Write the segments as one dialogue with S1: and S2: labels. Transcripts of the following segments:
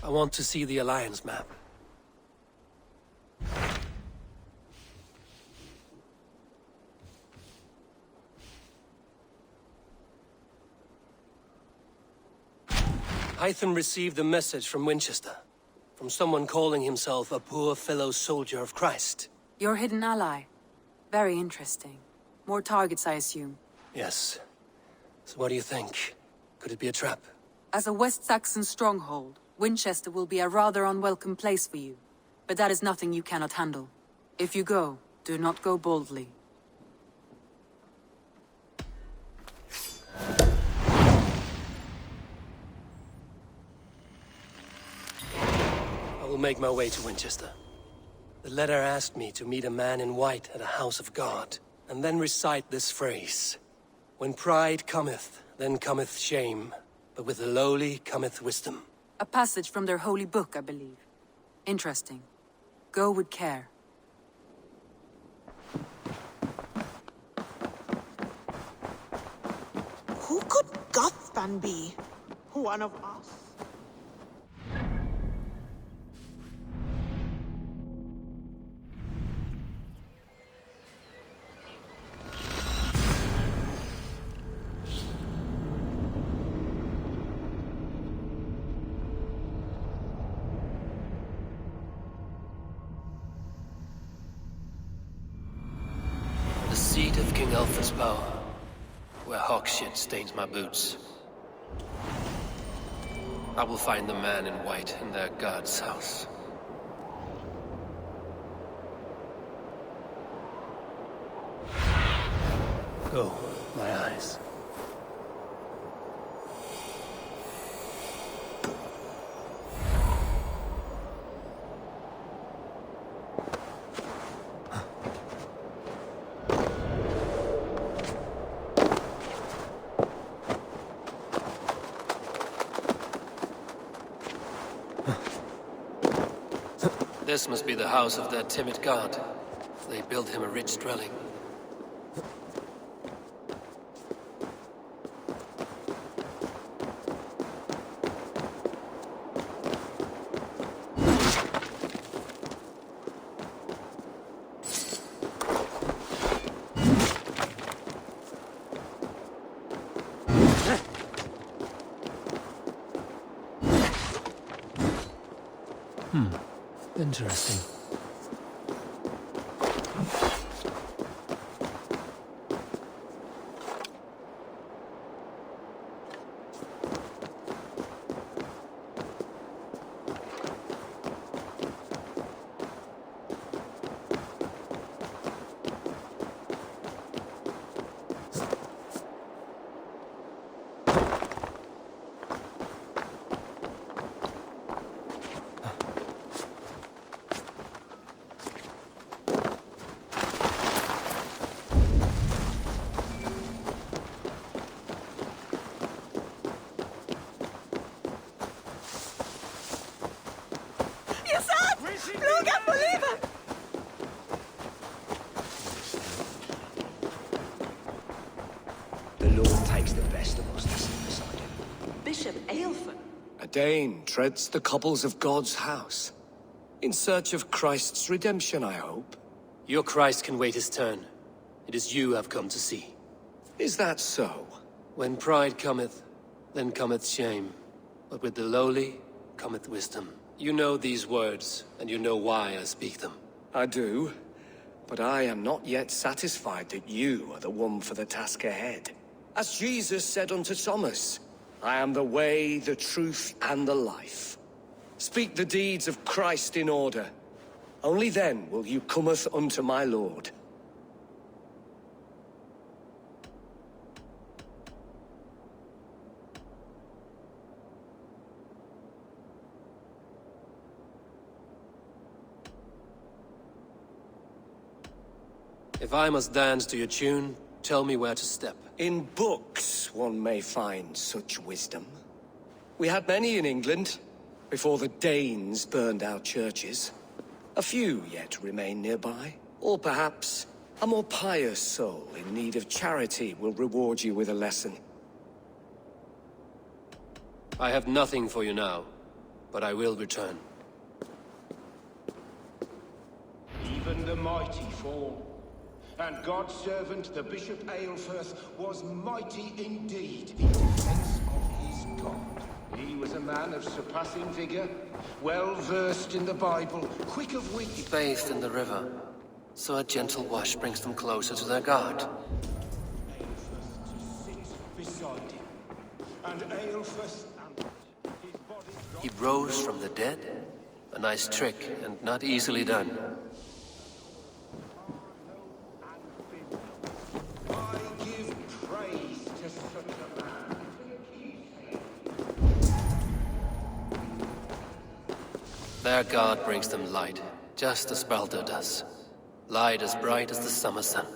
S1: I want to see the Alliance map. Hytham received a message from Winchester. From someone calling himself a poor fellow soldier of Christ.
S2: Your hidden ally. Very interesting. More targets, I assume.
S1: Yes. So what do you think? Could it be a trap?
S2: As a West Saxon stronghold, Winchester will be a rather unwelcome place for you. But that is nothing you cannot handle. If you go, do not go boldly.
S1: I will make my way to Winchester. The letter asked me to meet a man in white at a house of God, and then recite this phrase. When pride cometh, then cometh shame, but with the lowly cometh wisdom.
S2: A passage from their holy book, I believe. Interesting. Go with care.
S3: Who could Gothban be? One of us?
S1: The seat of King Alfred's power, where hawk shit stains my boots. I will find the man in white in their god's house. Go, my eyes. This must be the house of that timid god. They built him a rich dwelling. Interesting.
S4: The Lord takes the best of us to sit beside him.
S3: Bishop Aelfin.
S4: A Dane treads the cobbles of God's house. In search of Christ's redemption, I hope.
S1: Your Christ can wait his turn. It is you I've come to see.
S4: Is that so?
S1: When pride cometh, then cometh shame. But with the lowly cometh wisdom. You know these words, and you know why I speak them.
S4: I do. But I am not yet satisfied that you are the one for the task ahead. As Jesus said unto Thomas, I am the way, the truth, and the life. Speak the deeds of Christ in order. Only then will you cometh unto my Lord.
S1: If I must dance to your tune, tell me where to step.
S4: In books, one may find such wisdom. We had many in England, before the Danes burned our churches. A few yet remain nearby. Or perhaps, a more pious soul in need of charity will reward you with a lesson.
S1: I have nothing for you now. but I will return.
S5: Even the mighty fall. And God's servant, the Bishop Aelfirth, was mighty indeed in defense of his God. He was a man of surpassing vigor, well versed in the Bible, quick of wit.
S1: He bathed in the river, so a gentle wash brings them closer to their God.
S5: Aelfirth to sit beside him. And Aelfirth and his body
S1: He rose from the dead? A nice trick, and not easily done.
S5: I give praise to such a man.
S1: Their God brings them light, just as Baldur does. Light as bright as the summer sun.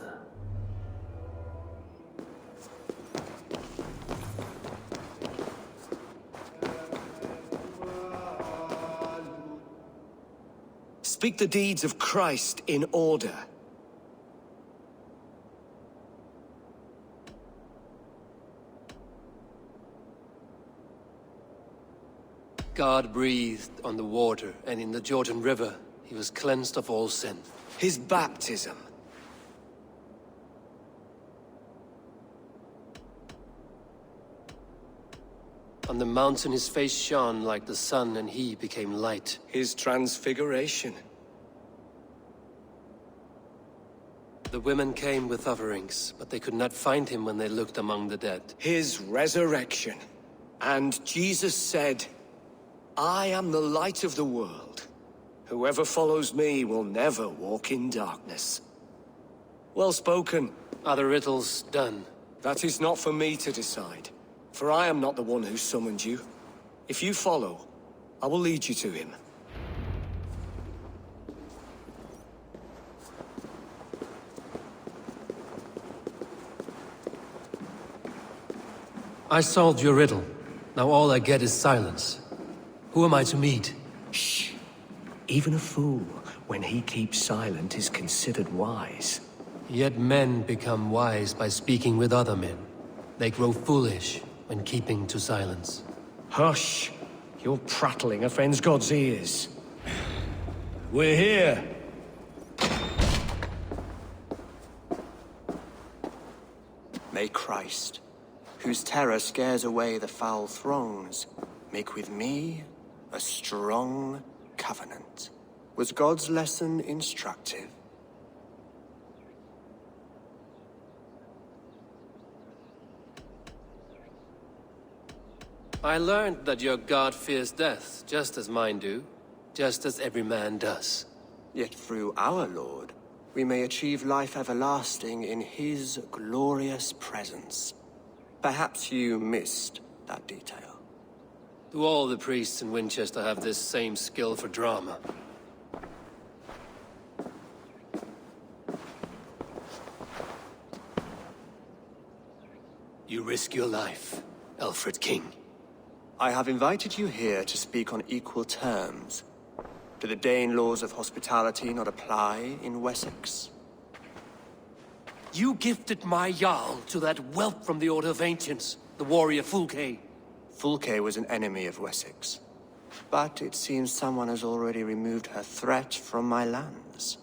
S4: Speak the deeds of Christ in order.
S1: God breathed on the water, and in the Jordan River, he was cleansed of all sin.
S4: His baptism.
S1: On the mountain his face shone like the sun, and he became light.
S4: His transfiguration.
S1: The women came with offerings, but they could not find him when they looked among the dead.
S4: His resurrection. And Jesus said, I am the light of the world. Whoever follows me will never walk in darkness. Well spoken.
S1: Are the riddles done?
S4: That is not for me to decide, for I am not the one who summoned you. If you follow, I will lead you to him.
S1: I solved your riddle. Now all I get is silence. Who am I to meet?
S4: Shh. Even a fool, when he keeps silent, is considered wise.
S1: Yet men become wise by speaking with other men. They grow foolish when keeping to silence.
S4: Hush! Your prattling offends God's ears. We're here!
S6: May Christ, whose terror scares away the foul throngs, make with me a strong covenant. Was God's lesson instructive?
S1: I learned that your God fears death, just as mine do, just as every man does.
S6: Yet through our Lord, we may achieve life everlasting in his glorious presence. Perhaps you missed that detail.
S1: Do all the priests in Winchester have this same skill for drama? You risk your life, Alfred King.
S6: I have invited you here to speak on equal terms. Do the Dane laws of hospitality not apply in Wessex?
S1: You gifted my Jarl to that whelp from the Order of Ancients, the warrior Fulke.
S6: Fulke was an enemy of Wessex. But it seems someone has already removed her threat from my lands.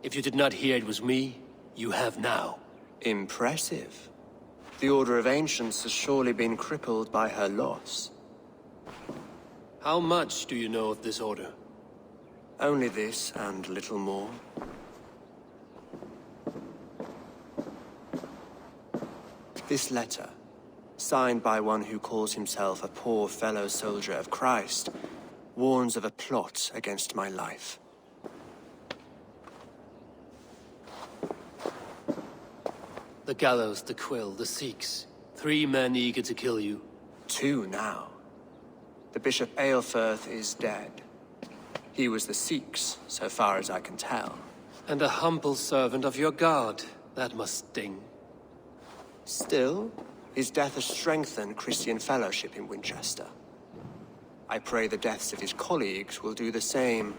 S1: If you did not hear it was me, you have now.
S6: Impressive. The Order of Ancients has surely been crippled by her loss.
S1: How much do you know of this order?
S6: Only this and little more. This letter, signed by one who calls himself a poor fellow soldier of Christ, warns of a plot against my life.
S1: The gallows, the quill, the Sikhs. 3 men eager to kill you.
S6: 2 now. The Bishop Aelfirth is dead. He was the Sikhs, so far as I can tell.
S1: And a humble servant of your God. That must sting.
S6: Still, his death has strengthened Christian fellowship in Winchester. I pray the deaths of his colleagues will do the same.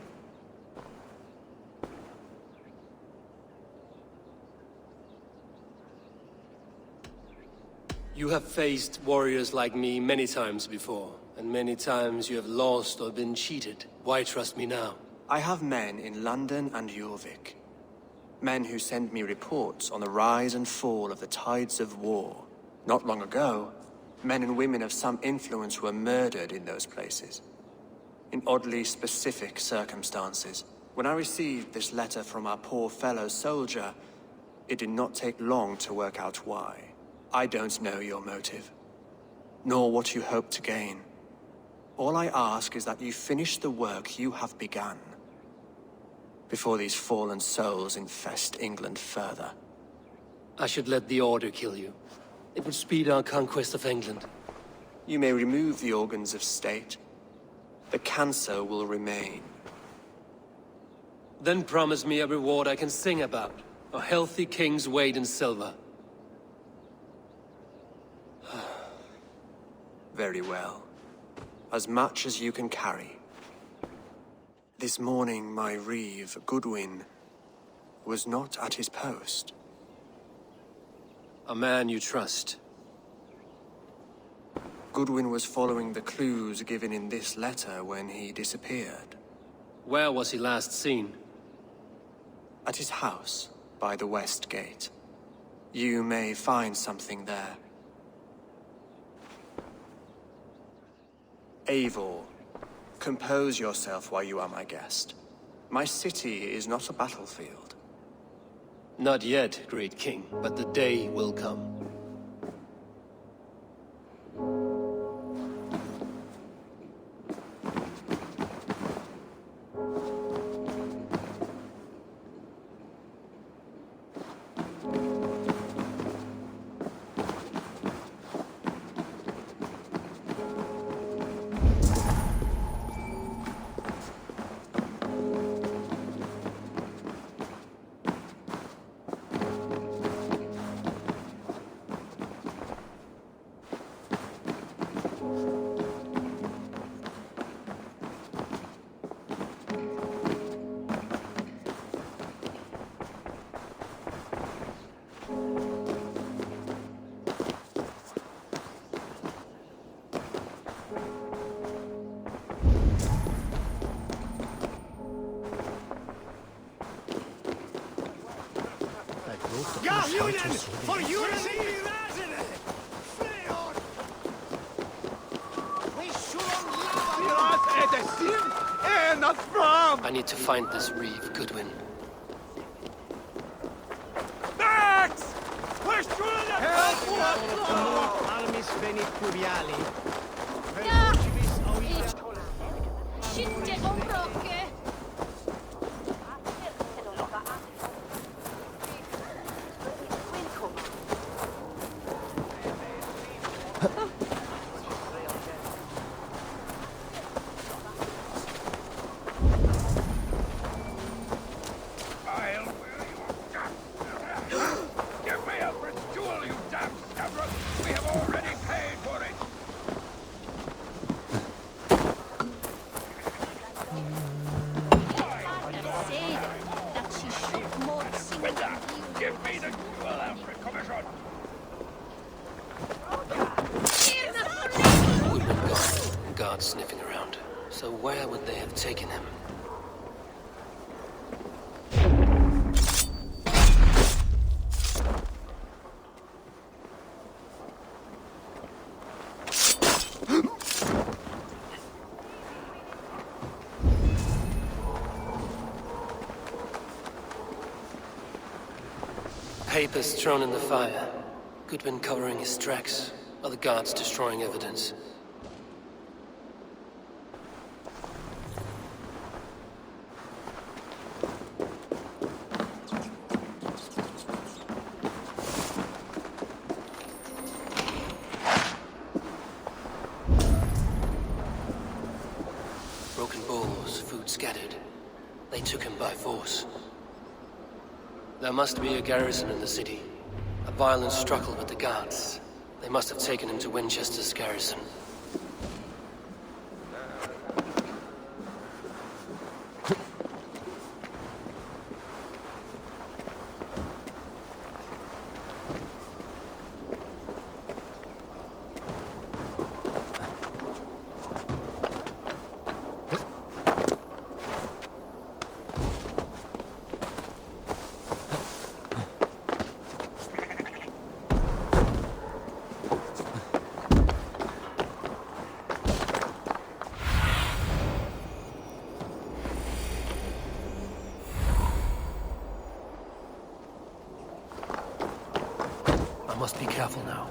S1: You have faced warriors like me many times before, And many times you have lost or been cheated. Why trust me now?
S6: I have men in London and Jorvik. Men who send me reports on the rise and fall of the tides of war. Not long ago, men and women of some influence were murdered in those places. In oddly specific circumstances. When I received this letter from our poor fellow soldier, it did not take long to work out why. I don't know your motive, nor what you hope to gain. All I ask is that you finish the work you have begun, before these fallen souls infest England further.
S1: I should let the Order kill you. It would speed our conquest of England.
S6: You may remove the organs of state. The cancer will remain.
S1: Then promise me a reward I can sing about. A healthy king's weight in silver.
S6: Very well. As much as you can carry. This morning, my reeve, Goodwin, was not at his post.
S1: A man you trust.
S6: Goodwin was following the clues given in this letter when he disappeared.
S1: Where was he last seen?
S6: At his house, by the West Gate. You may find something there. Eivor, compose yourself while you are my guest. My city is not a battlefield.
S1: Not yet, great king, but the day will come. I need to find this reeve, Goodwin. Guards sniffing around. So where would they have taken him? Papers thrown in the fire. Goodwin covering his tracks. Other guards destroying evidence. Broken bowls, food scattered. They took him by force. There must be a garrison in the city. A violent struggle with the guards. They must have taken him to Winchester's garrison. I must be careful now.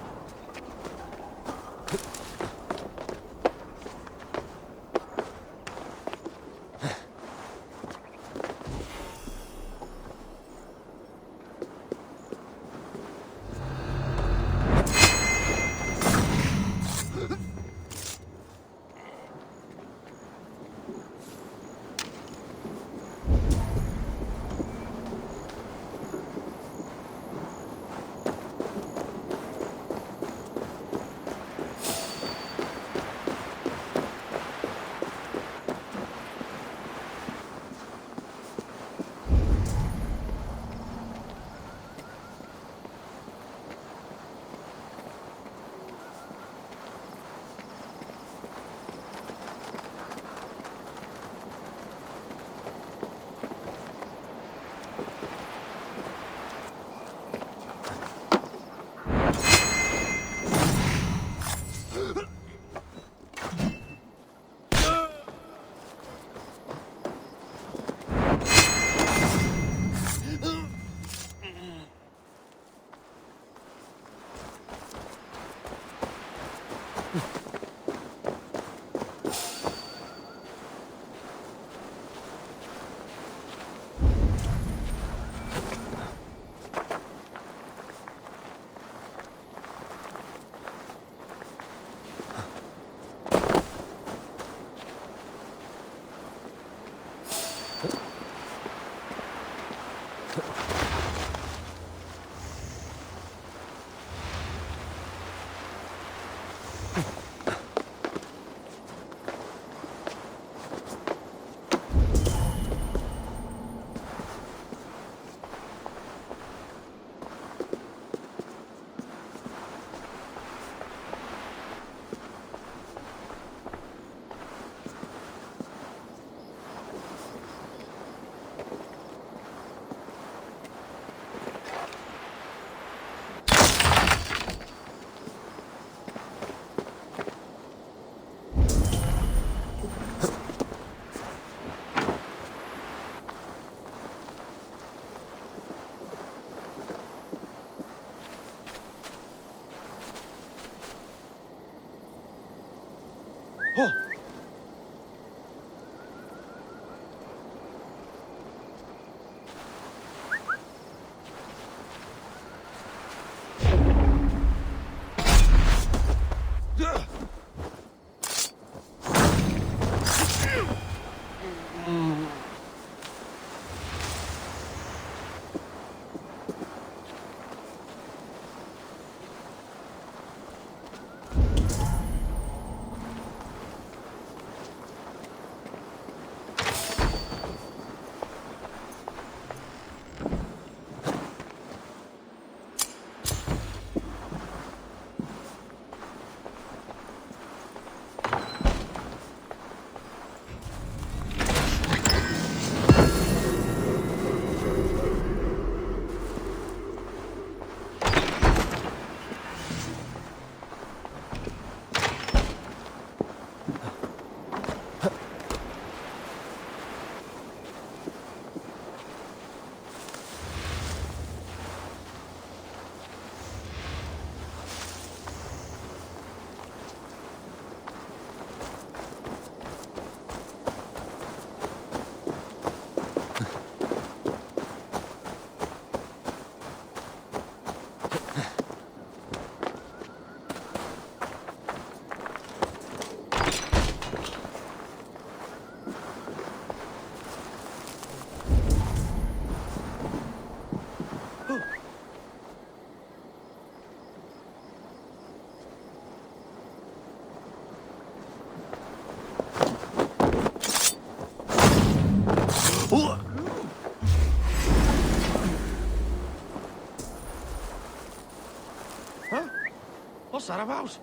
S7: What's that about?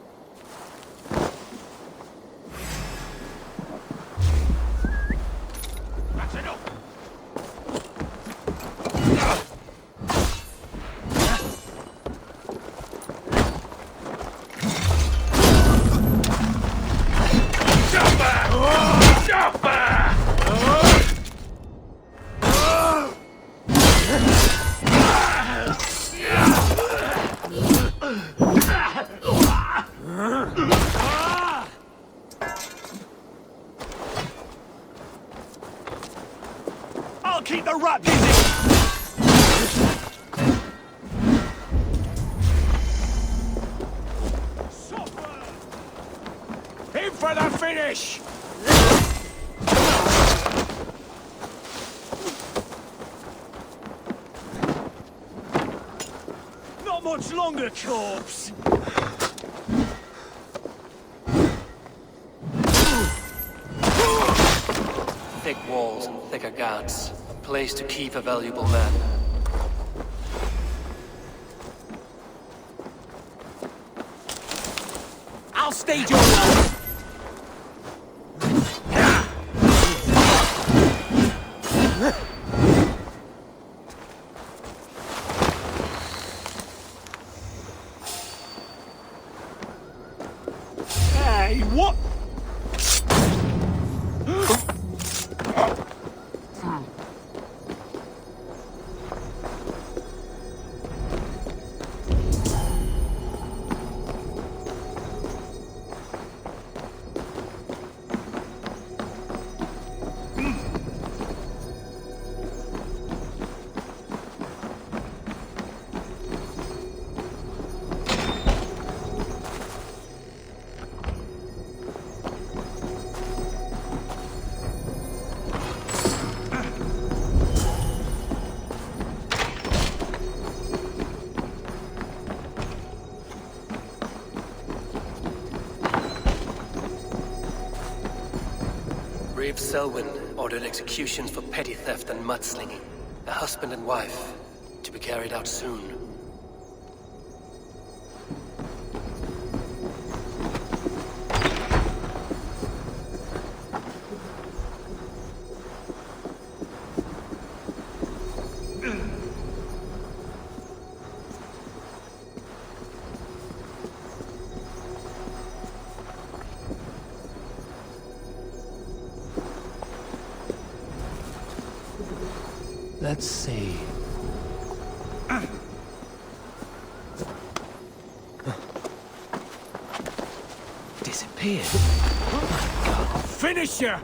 S7: That's enough!
S5: flesh!
S7: Not much longer, corpse!
S1: Thick walls and thicker guards. A place to keep a valuable man.
S7: I'll stage your well. Hey, what?
S1: Brave Selwyn ordered executions for petty theft and mudslinging. A husband and wife, to be carried out soon. Let's see. Disappeared.
S7: Finisher!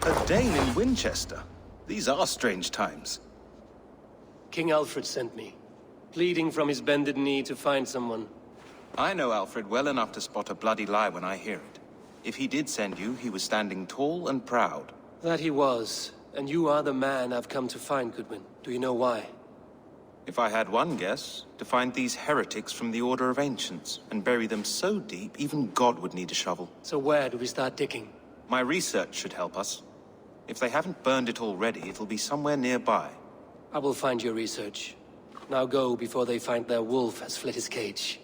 S8: A Dane in Winchester? These are strange times.
S1: King Alfred sent me, pleading from his bended knee to find someone.
S8: I know Alfred well enough to spot a bloody lie when I hear it. If he did send you, he was standing tall and proud.
S1: That he was, and you are the man I've come to find, Goodwin. Do you know why?
S8: If I had one guess, to find these heretics from the Order of Ancients, and bury them so deep, even God would need a shovel.
S1: So where do we start digging?
S8: My research should help us. If they haven't burned it already, it'll be somewhere nearby.
S1: I will find your research. Now go before they find their wolf has fled his cage.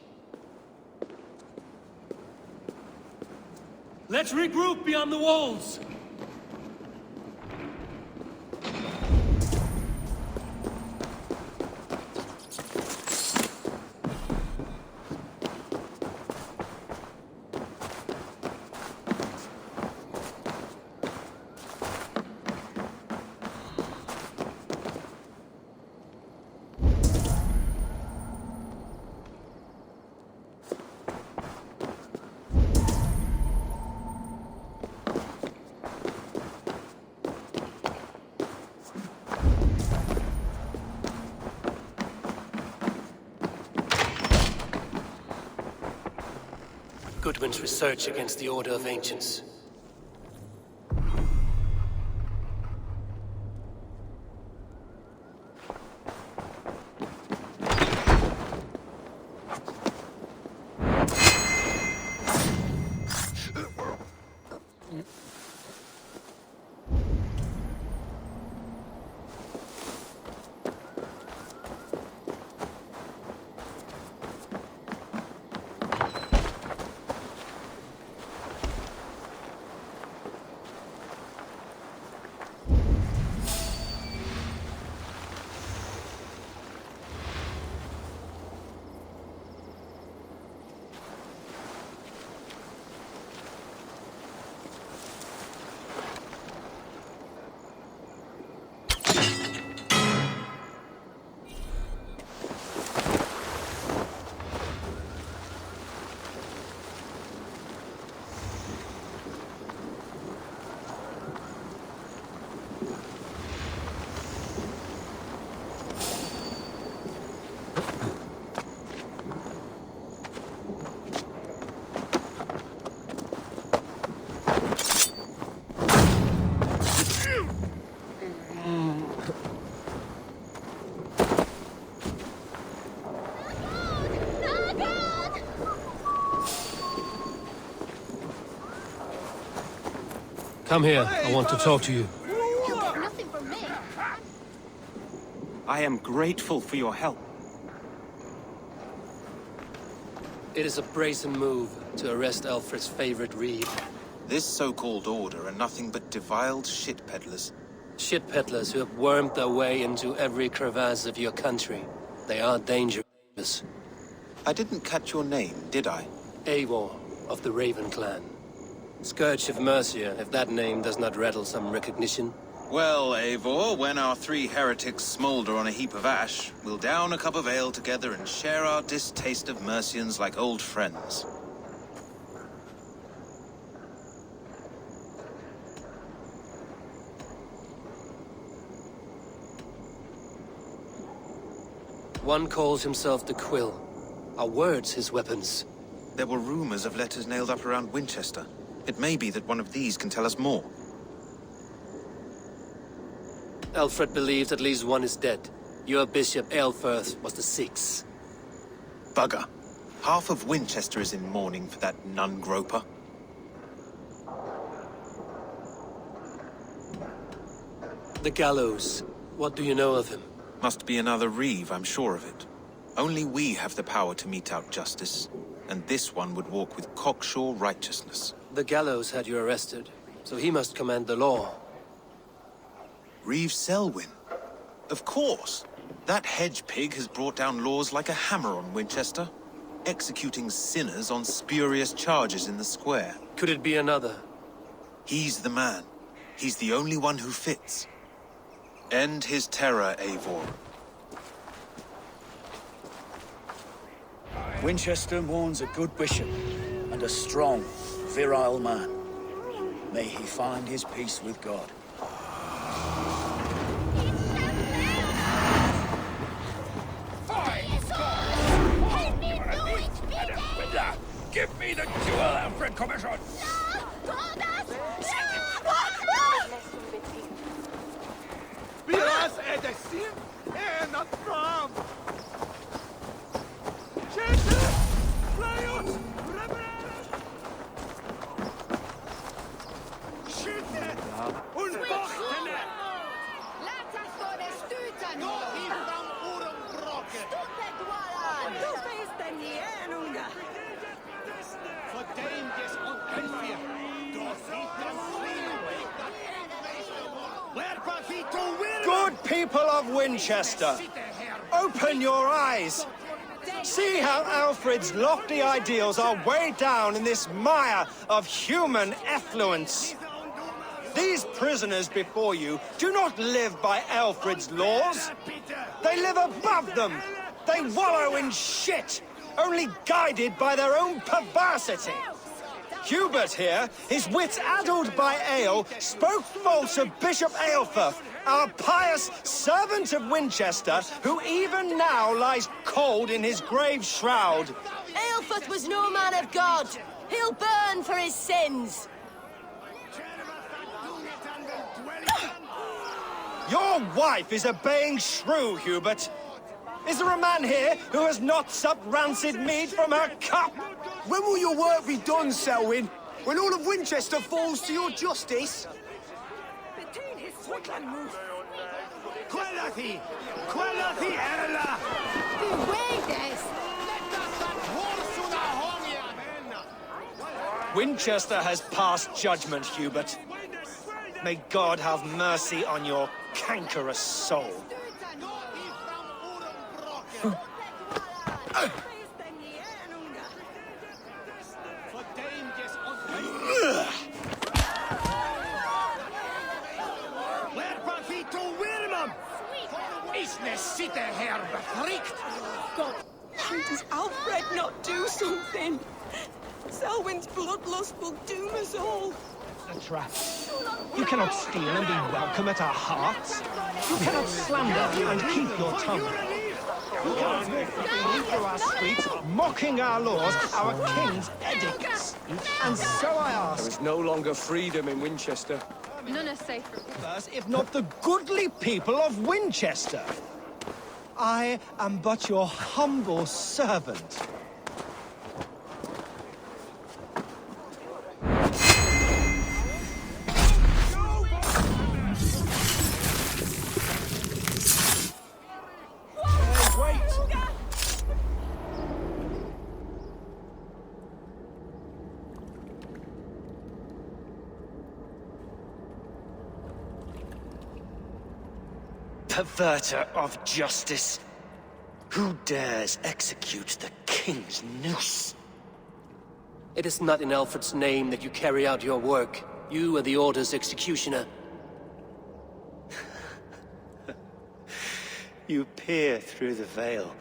S1: Let's regroup beyond the walls! Goodwin's research against the Order of Ancients. Come here, I want to talk to you.
S9: You get nothing from me.
S8: I am grateful for your help.
S1: It is a brazen move to arrest Alfred's favorite reed.
S8: This so-called order are nothing but deviled shit peddlers.
S1: Shit peddlers who have wormed their way into every crevasse of your country. They are dangerous.
S8: I didn't catch your name, did I?
S1: Eivor of the Raven clan. Scourge of Mercia, if that name does not rattle some recognition.
S8: Well, Eivor, when our three heretics smolder on a heap of ash, we'll down a cup of ale together and share our distaste of Mercians like old friends.
S1: One calls himself the Quill. Are words his weapons?
S8: There were rumors of letters nailed up around Winchester. It may be that one of these can tell us more.
S1: Alfred believed at least one is dead. Your Bishop Aelfirth was the sixth.
S8: Bugger. Half of Winchester is in mourning for that nun-groper.
S1: The gallows. What do you know of him?
S8: Must be another Reeve, I'm sure of it. Only we have the power to mete out justice, and this one would walk with cocksure righteousness.
S1: The gallows had you arrested, so he must command the law.
S8: Reeve Selwyn? Of course! That hedge pig has brought down laws like a hammer on Winchester, executing sinners on spurious charges in the square.
S1: Could it be another?
S8: He's the man. He's the only one who fits. End his terror, Eivor.
S10: Winchester mourns a good bishop and a strong, virile man. May he find his peace with God.
S7: Give me the jewel, Alfred Commission!
S5: Biraz edesin, not from. Verdeemdes und Elfier.
S11: Good people of Winchester, open your eyes. See how Alfred's lofty ideals are weighed down in this mire of human effluence. These prisoners before you do not live by Alfred's laws. They live above them. They wallow in shit, only guided by their own perversity. Hubert here, his wits addled by ale, spoke false of Bishop Aelfirth, our pious servant of Winchester, who even now lies cold in his grave shroud.
S12: Aelfirth was no man of God. He'll burn for his sins.
S11: Your wife is a baying shrew, Hubert. Is there a man here who has not supped rancid mead from her cup?
S13: When will your work be done, Selwyn? When all of Winchester falls to your justice?
S11: Winchester has passed judgment, Hubert. May God have mercy on your cankerous soul.
S3: God, how does Alfred not do something? Selwyn's bloodlust will doom us all.
S11: A trap. You cannot steal and be welcome at our hearts. You cannot slander and keep your tongue. You cannot walk freely through our streets, mocking our laws, our king's edicts. And so I ask...
S4: There is no longer freedom in Winchester.
S9: None are safe from
S11: if not the goodly people of Winchester. I am but your humble servant.
S14: Perverter of justice. Who dares execute the king's noose?
S1: It is not in Alfred's name that you carry out your work. You are the Order's executioner.
S14: You peer through the veil,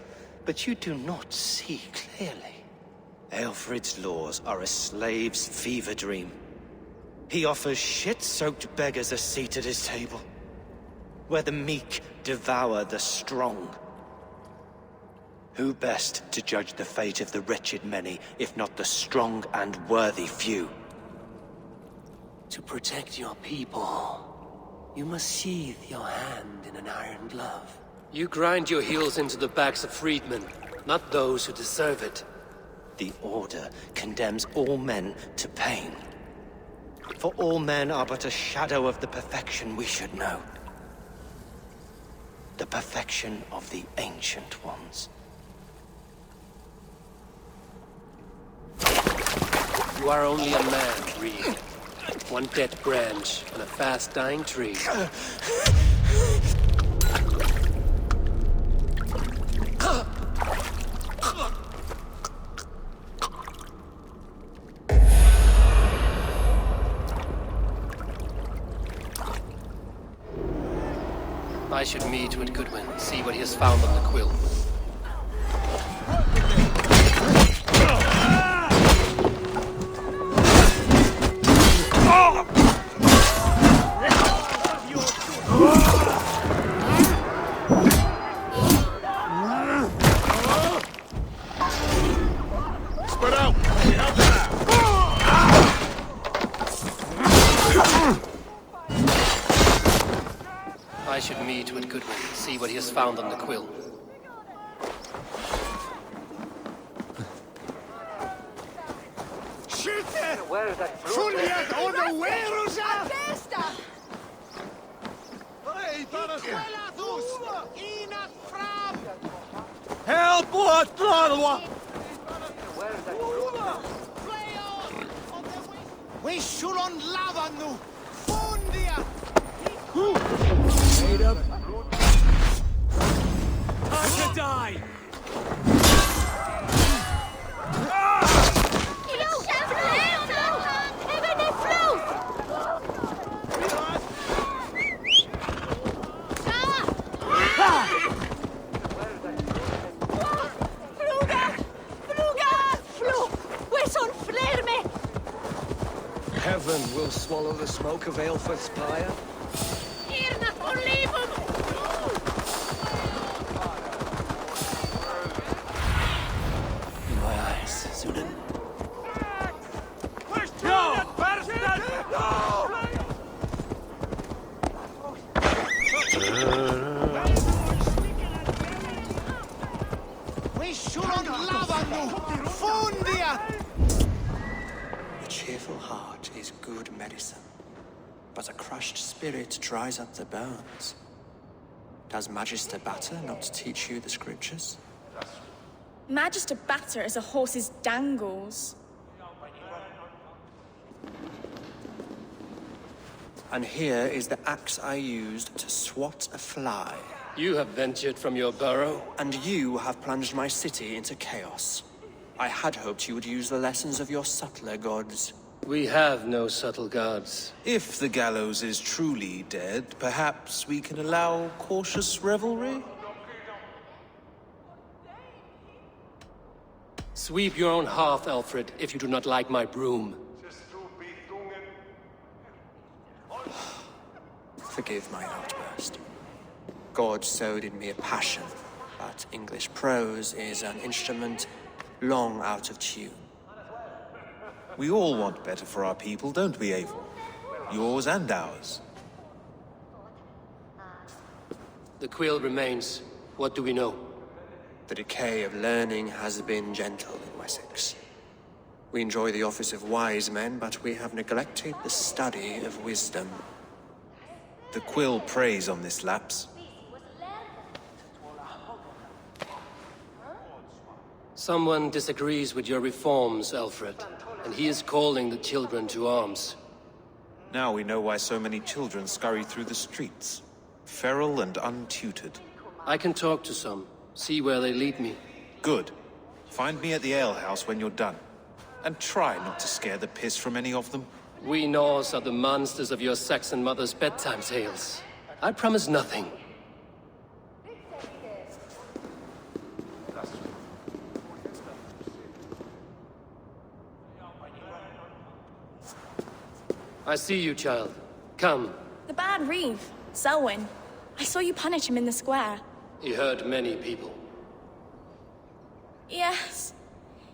S14: but you do not see clearly. Alfred's laws are a slave's fever dream. He offers shit-soaked beggars a seat at his table, where the meek devour the strong. Who best to judge the fate of the wretched many, if not the strong and worthy few?
S1: To protect your people, you must sheathe your hand in an iron glove. You grind your heels into the backs of freedmen, not those who deserve it.
S14: The Order condemns all men to pain. For all men are but a shadow of the perfection we should know. The perfection of the Ancient Ones.
S1: You are only a man, Reed. One dead branch on a fast-dying tree. I should meet with Goodwin, see what he has found on the quill.
S7: Spread out! We have that!
S1: I should meet with Goodwin, see what he has found on the quill.
S11: Help! Tradua!
S13: We should on lava nu! Fundia!
S1: I should die!
S4: Heaven will swallow the smoke of Aelfred's pyre.
S1: In my eyes, Sunan.
S6: A cheerful heart is good medicine, but a crushed spirit dries up the bones. Does Magister Batter not teach you the scriptures?
S15: Magister Batter is a horse's dangles.
S6: And here is the axe I used to swat a fly.
S1: You have ventured from your burrow?
S6: And you have plunged my city into chaos. I had hoped you would use the lessons of your subtler gods.
S1: We have no subtle gods.
S8: If the gallows is truly dead, perhaps we can allow cautious revelry?
S1: Sweep your own hearth, Alfred, if you do not like my broom.
S6: Forgive my outburst. God sowed in me a passion, but English prose is an instrument long out of tune.
S8: We all want better for our people, don't we, Eivor? Yours and ours.
S1: The quill remains. What do we know?
S6: The decay of learning has been gentle in Wessex. We enjoy the office of wise men, but we have neglected the study of wisdom.
S8: The quill preys on this lapse.
S1: Someone disagrees with your reforms, Alfred, and he is calling the children to arms.
S8: Now we know why so many children scurry through the streets, feral and untutored.
S1: I can talk to some, see where they lead me.
S8: Good. Find me at the alehouse when you're done. And try not to scare the piss from any of them.
S1: We Norse are the monsters of your Saxon mother's bedtime tales. I promise nothing. I see you, child. Come.
S15: The bad Reeve, Selwyn. I saw you punish him in the square.
S1: He hurt many people.
S15: Yes.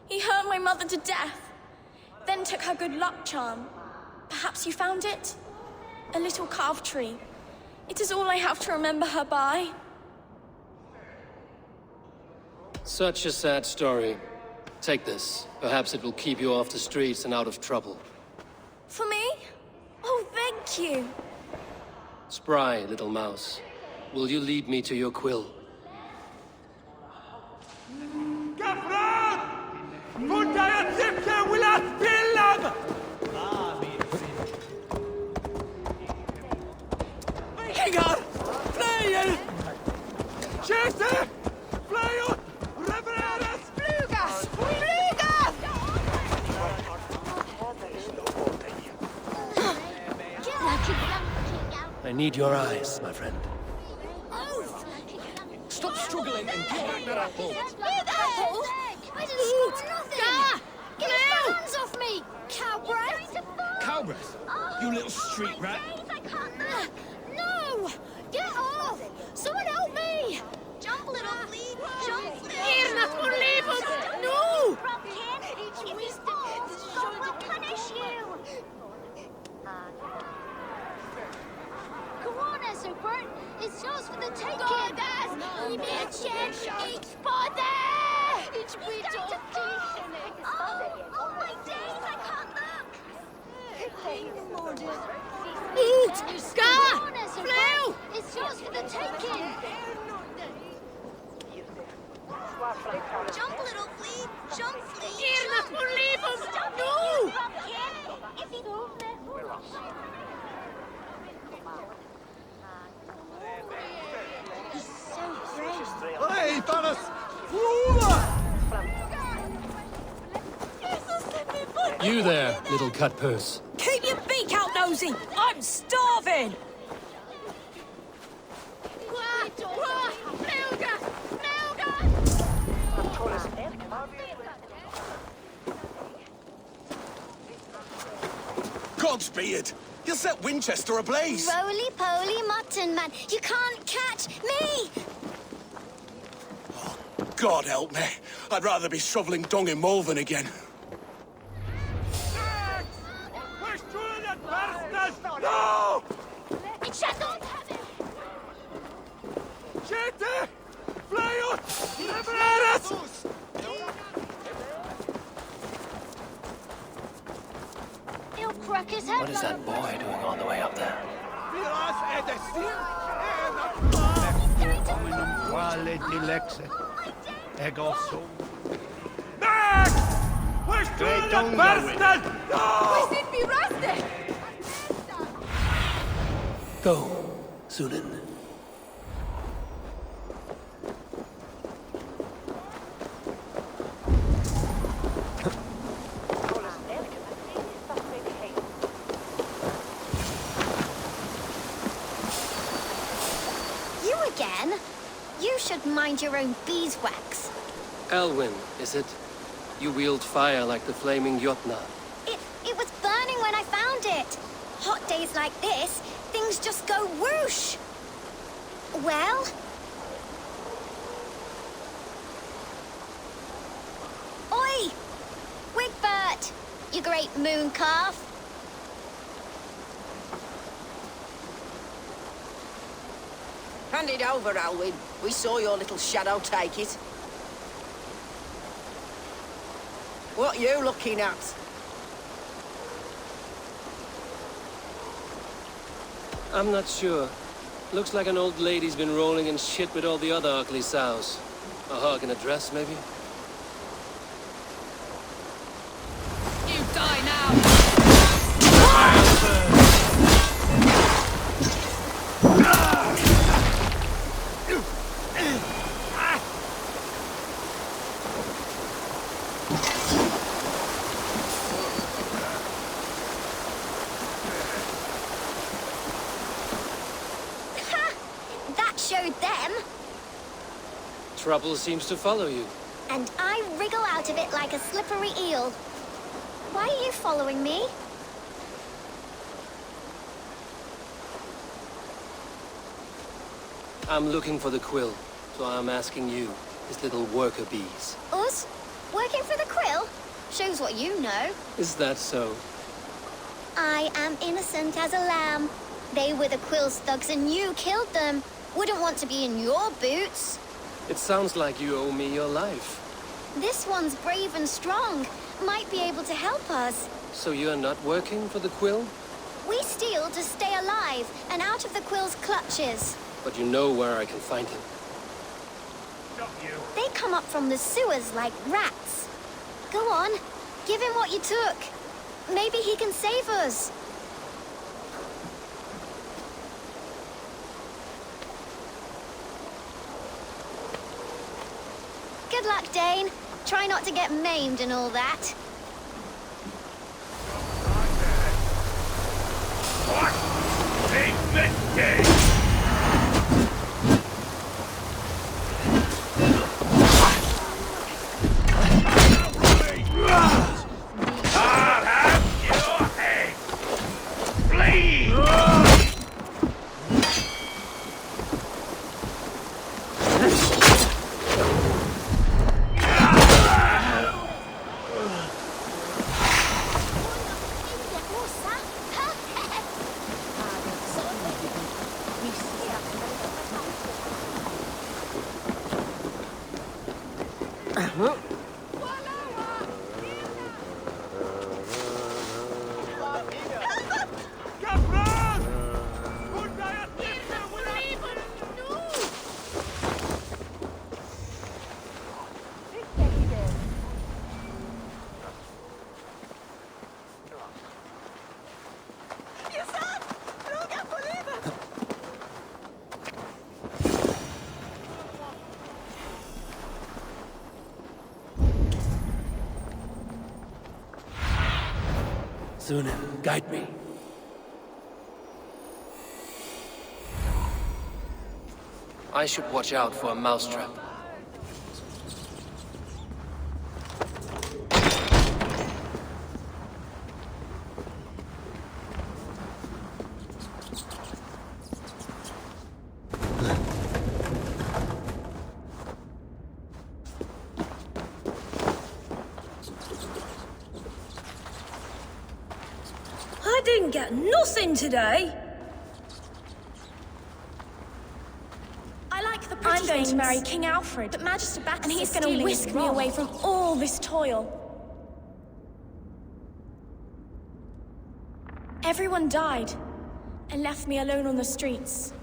S15: He hurt my mother to death. Then took her good luck charm. Perhaps you found it? A little carved tree. It is all I have to remember her by.
S1: Such a sad story. Take this. Perhaps it will keep you off the streets and out of trouble.
S15: For me? Oh, thank you.
S1: Spry, little mouse. Will you lead me to your quill? I need your eyes, my friend.
S7: Stop struggling and give back that apple.
S9: Apple? I didn't score nothing! Get your hands off me, cow breath!
S7: Cow breath? You little street rat.
S9: No! Get off! Someone help me! Jump, little flea! Jump, flea! Here, not for labels! No! It's wisdom! God will punish you! Go on, Esselbert! It's yours for the taking! God, give me a chance! It's bother! It's wisdom! Oh my days, I can't look! Eat! Scar! Flew! It's yours for the taking! Jump, little flea! Jump, flea! Here, not for labels! No! If
S1: You there, little cut purse.
S12: Keep your beak out, nosy! I'm starving!
S8: Godspeed! You'll set Winchester ablaze!
S9: Roly-poly mutton man, you can't catch me!
S8: God help me. I'd rather be shoveling dung in Malvern again.
S7: No!
S5: Siete! Flejut! Libereras!
S9: He'll crack his head.
S1: What is that boy doing all the way up there?
S5: Quale dilexe? Egosso. Max! Where's the bastard? No!
S12: We be rusted!
S1: Go, Sunan.
S9: You again? You should mind your own beeswax.
S1: Elwyn, is it? You wield fire like the flaming Jotna.
S9: It was burning when I found it. Hot days like this, things just go whoosh. Well? Oi! Wigbert! You great moon calf.
S12: Hand it over, Alwyn. We saw your little shadow take it. What you looking at?
S1: I'm not sure. Looks like an old lady's been rolling in shit with all the other ugly sows. A hug and a dress, maybe?
S12: You die now!
S9: That showed them.
S1: Trouble seems to follow you.
S9: And I wriggle out of it like a slippery eel. Why are you following me?
S1: I'm looking for the quill, so I'm asking you, his little worker bees.
S9: Us? Working for the quill? Shows what you know.
S1: Is that so?
S9: I am innocent as a lamb. They were the quill's thugs and you killed them. Wouldn't want to be in your boots.
S1: It sounds like you owe me your life.
S9: This one's brave and strong. Might be able to help us.
S1: So you're not working for the quill?
S9: We steal to stay alive and out of the quill's clutches.
S1: But you know where I can find him.
S9: They come up from the sewers like rats. Go on, give him what you took. Maybe he can save us. Good luck, Dane. Try not to get maimed and all that.
S7: Take this game! I'll have your head! Bleed!
S1: Sunan, guide me. I should watch out for a mousetrap.
S15: I didn't get nothing today. I'm going to marry King Alfred, but Magister Bacchus, and he's going to whisk me away from all this toil. Everyone died and left me alone on the streets.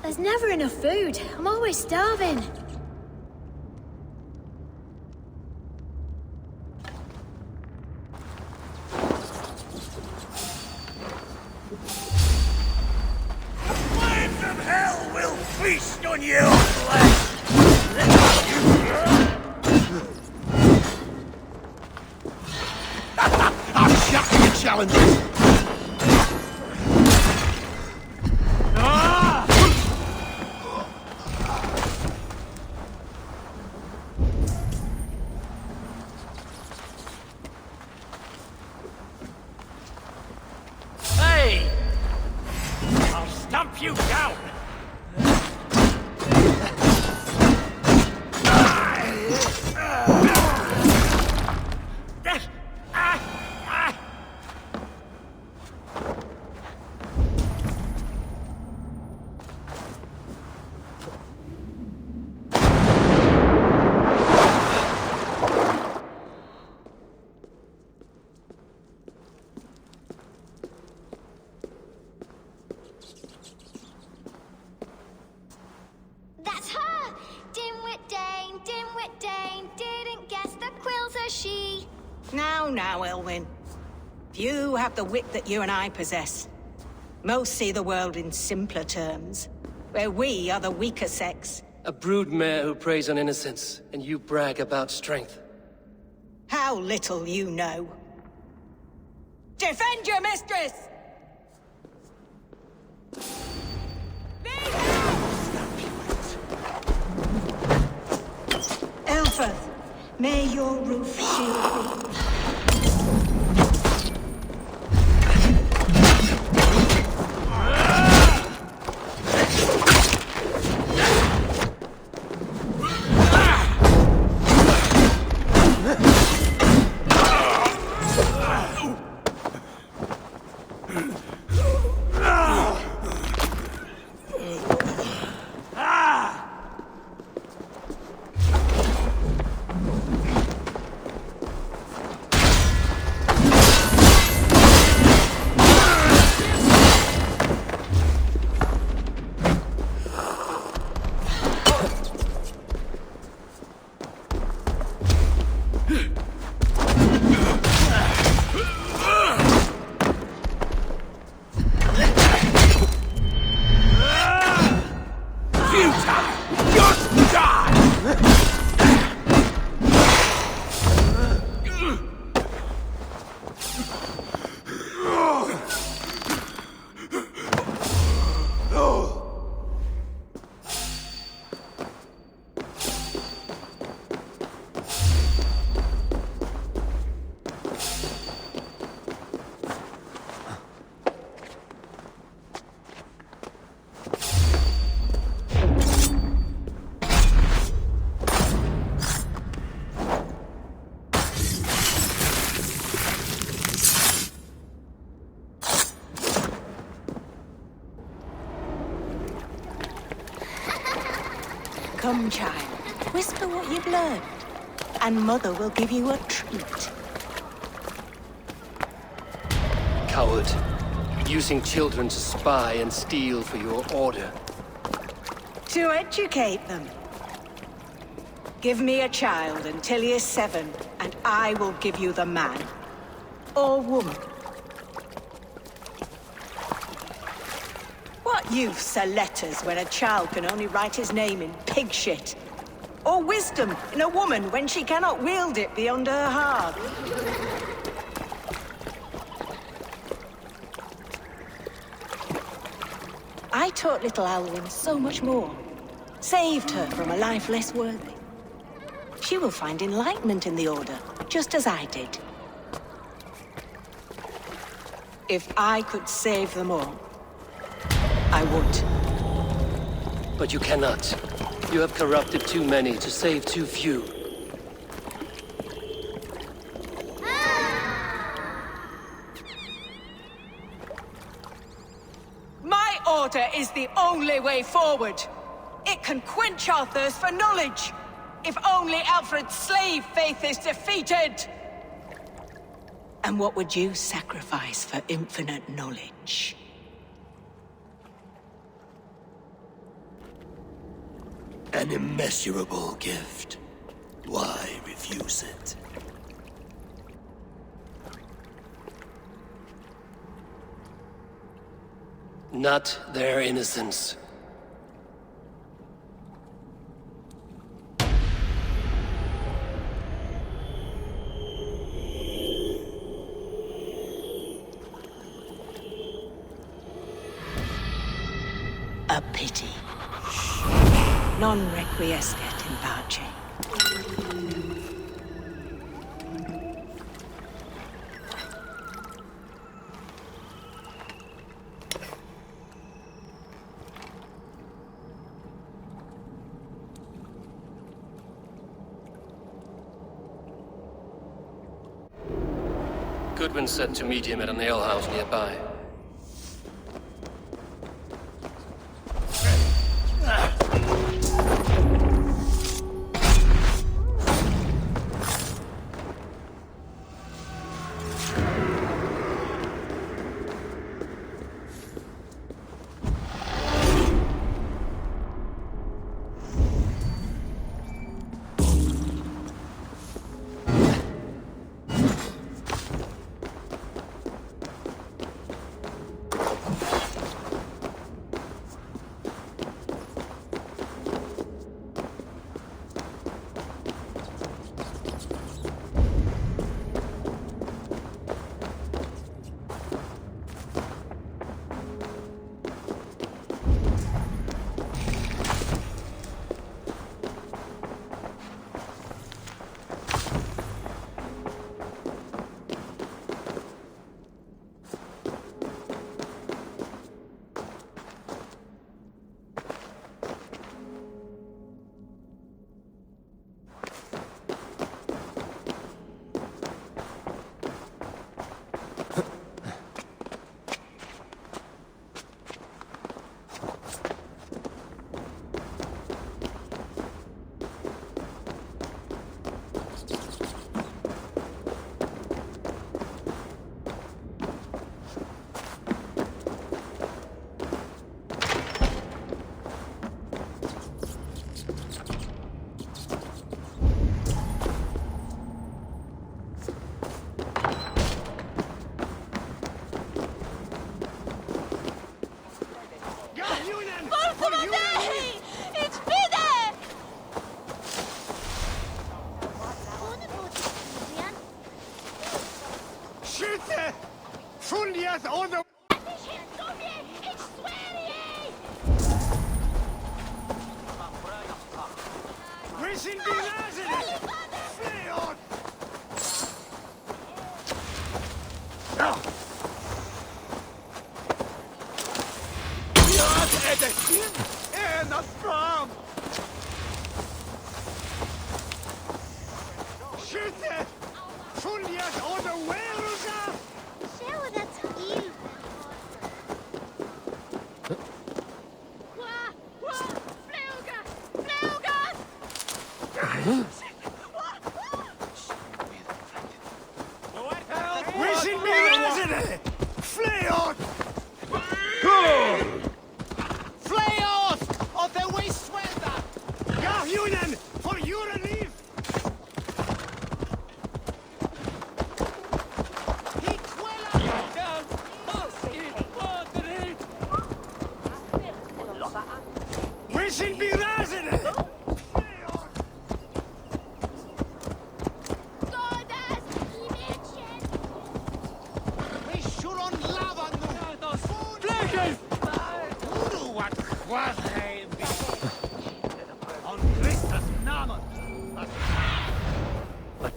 S9: There's never enough food. I'm always starving.
S7: Flames of hell will feast on your flesh!
S13: I'm shocking your challenges!
S7: Hey! I'll stump you down!
S9: That's her! Dimwit Dane, didn't guess the quill's a she.
S16: Now, Elwyn. Few have the wit that you and I possess. Most see the world in simpler terms, where we are the weaker sex.
S1: A broodmare who preys on innocence, and you brag about strength.
S16: How little you know. Defend your mistress! Elfeth, may your roof shield thee. Come, child. Whisper what you've learned, and Mother will give you a treat.
S1: Coward. Using children to spy and steal for your order.
S16: To educate them. Give me a child until he is 7, and I will give you the man. Or woman. What Youths are letters where a child can only write his name in pig shit. Or wisdom in a woman when she cannot wield it beyond her heart. I taught little Alwyn so much more. Saved her from a life less worthy. She will find enlightenment in the Order, just as I did. If I could save them all, I would.
S1: But you cannot. You have corrupted too many to save too few.
S16: My Order is the only way forward. It can quench our thirst for knowledge. If only Alfred's slave faith is defeated! And what would you sacrifice for infinite knowledge?
S17: An immeasurable gift. Why refuse it?
S1: Not their innocence.
S16: A pity. Non requiescat in pace.
S1: Goodwin said to meet him at an alehouse nearby.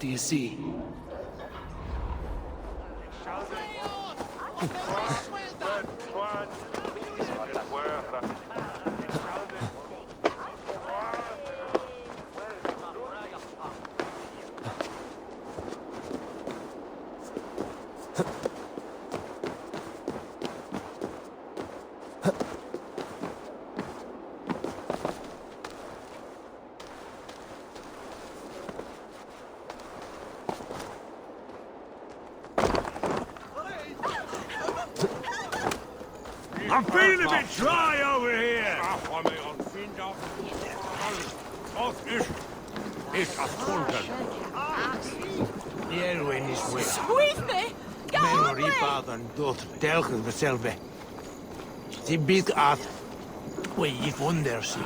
S1: do you see?
S7: I'm feeling a bit dry over here. Wat is afgelopen? Elwyn is weg.
S12: Squeeze me!
S7: Memory paden doet telkens hetzelfde. Ze biedt uit. Ik wonder ze.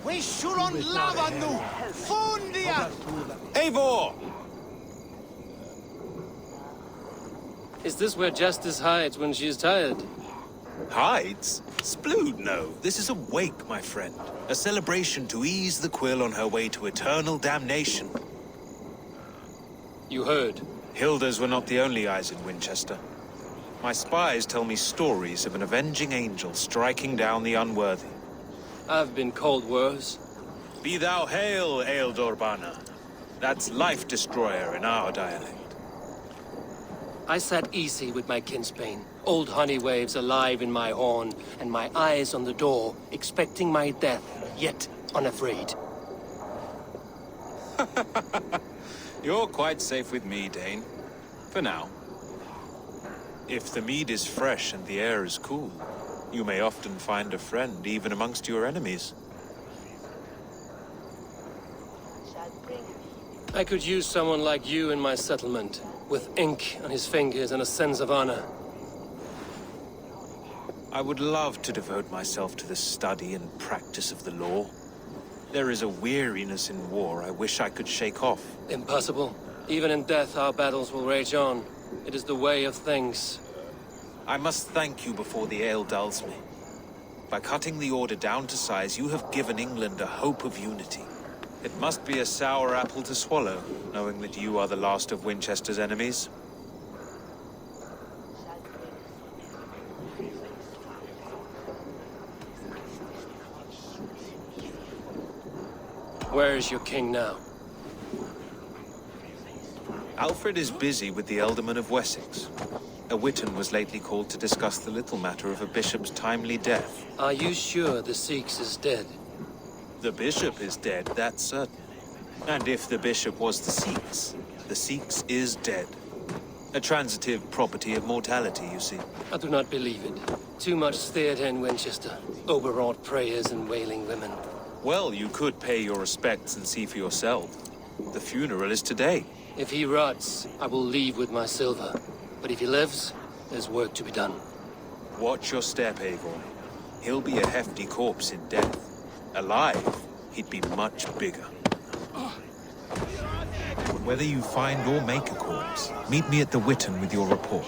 S13: We shulon lava nu! Fundia!
S8: Eivor!
S1: Is this where Justice hides when she is tired?
S8: Hides? Splood, no. This is a wake, my friend. A celebration to ease the quill on her way to eternal damnation.
S1: You heard.
S8: Hilda's were not the only eyes in Winchester. My spies tell me stories of an avenging angel striking down the unworthy.
S1: I've been called worse.
S8: Be thou hail, Ealdorbanna. That's Life Destroyer in our dialect.
S1: I sat easy with my kinsbane, old honey waves alive in my horn, and my eyes on the door, expecting my death, yet unafraid.
S8: You're quite safe with me, Dane. For now. If the mead is fresh and the air is cool, you may often find a friend even amongst your enemies.
S1: I could use someone like you in my settlement, with ink on his fingers and a sense of honor.
S8: I would love to devote myself to the study and practice of the law. There is a weariness in war I wish I could shake off.
S1: Impossible. Even in death, our battles will rage on. It is the way of things.
S8: I must thank you before the ale dulls me. By cutting the order down to size, you have given England a hope of unity. It must be a sour apple to swallow, knowing that you are the last of Winchester's enemies.
S1: Where is your king now?
S8: Alfred is busy with the Ealdorman of Wessex. A Witan was lately called to discuss the little matter of a bishop's timely death.
S1: Are you sure the Sikhs is dead?
S8: The bishop is dead, that's certain. And if the bishop was the Sikhs is dead. A transitive property of mortality, you see.
S1: I do not believe it. Too much theater in Winchester. Overwrought prayers and wailing women.
S8: Well, you could pay your respects and see for yourself. The funeral is today.
S1: If he rots, I will leave with my silver. But if he lives, there's work to be done.
S8: Watch your step, Eivor. He'll be a hefty corpse in death. Alive, he'd be much bigger. Whether you find or make a corpse, meet me at the Witan with your report.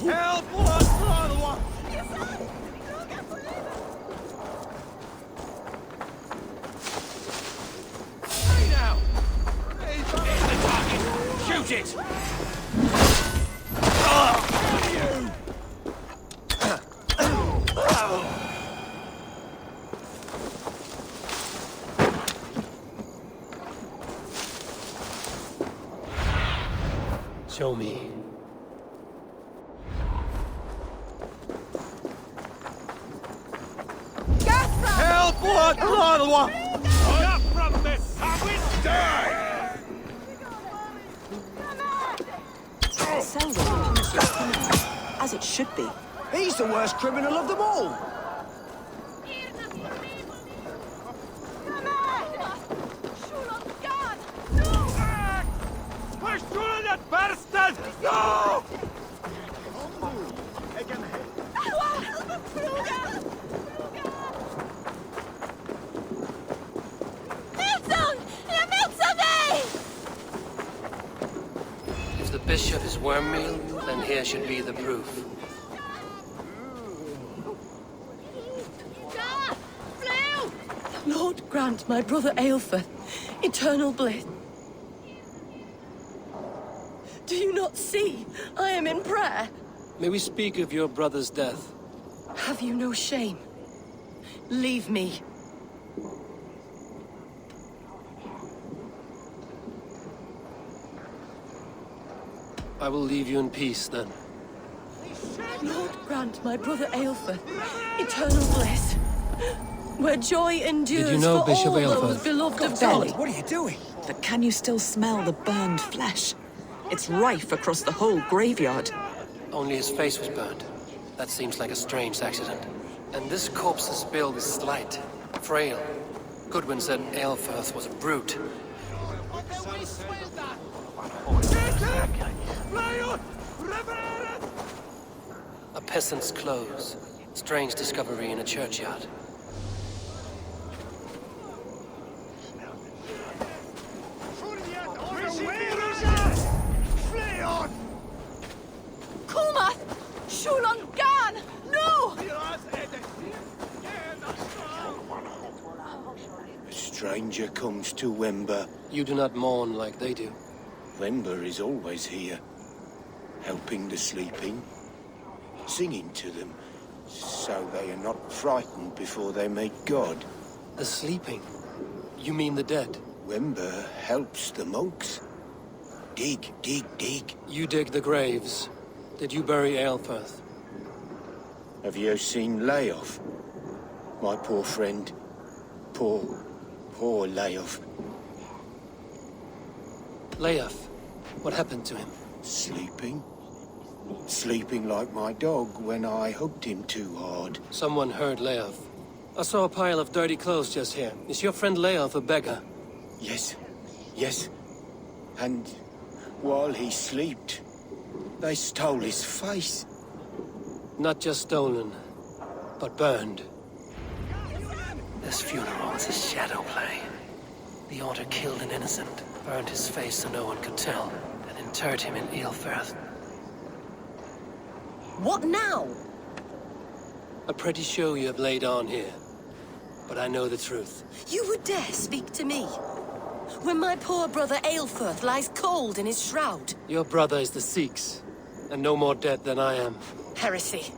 S7: Help! Hey now! He's the target! Shoot it!
S1: Show me.
S7: Help! What? Up from this sandwich! Die!
S3: Selwyn punishes criminals, as it should be.
S13: He's the worst criminal of them all!
S7: Push through that bastard! Go!
S1: If the bishop is worm meal, then here should be the proof.
S12: grant my brother Aelfir eternal bliss. Do you not see? I am in prayer.
S1: May we speak of your brother's death?
S12: Have you no shame? Leave me.
S1: I will leave you in peace, then.
S12: Lord, grant my brother Aelfir eternal bliss, where joy endures
S1: Did you know
S12: for
S1: Bishop
S12: all
S1: Aelfir?
S12: those beloved of
S18: Belly.
S12: God.
S10: What are you doing?
S18: But can you still smell the burned flesh? It's rife across the whole graveyard.
S1: Only his face was burned. That seems like a strange accident. And this corpse's build is slight, frail. Goodwin said Aelfirth was a brute. A peasant's clothes. Strange discovery in a churchyard.
S12: Kumath! Shulan Gan! No!
S14: A stranger comes to Wember.
S1: You do not mourn like they do.
S14: Wember is always here, helping the sleeping, singing to them, so they are not frightened before they meet God.
S1: The sleeping? You mean the dead?
S14: Wember helps the monks. Dig, dig, dig.
S1: You dig the graves. Did you bury Aelfirth?
S14: Have you seen Layoff? My poor friend. Poor Layoff.
S1: Leof, what happened to him?
S14: Sleeping. Sleeping like my dog when I hugged him too hard.
S1: Someone heard Leof. I saw a pile of dirty clothes just here. Is your friend Leof a beggar?
S14: Yes. And while he slept, they stole his face.
S1: Not just stolen, but burned. This funeral was a shadow play. The Order killed an innocent, burned his face so no one could tell, and interred him in Aelfirth.
S12: What now?
S1: A pretty show you have laid on here. But I know the truth.
S12: You would dare speak to me? When my poor brother Aelfirth lies cold in his shroud.
S1: Your brother is the Sikhs, and no more dead than I am.
S12: Heresy.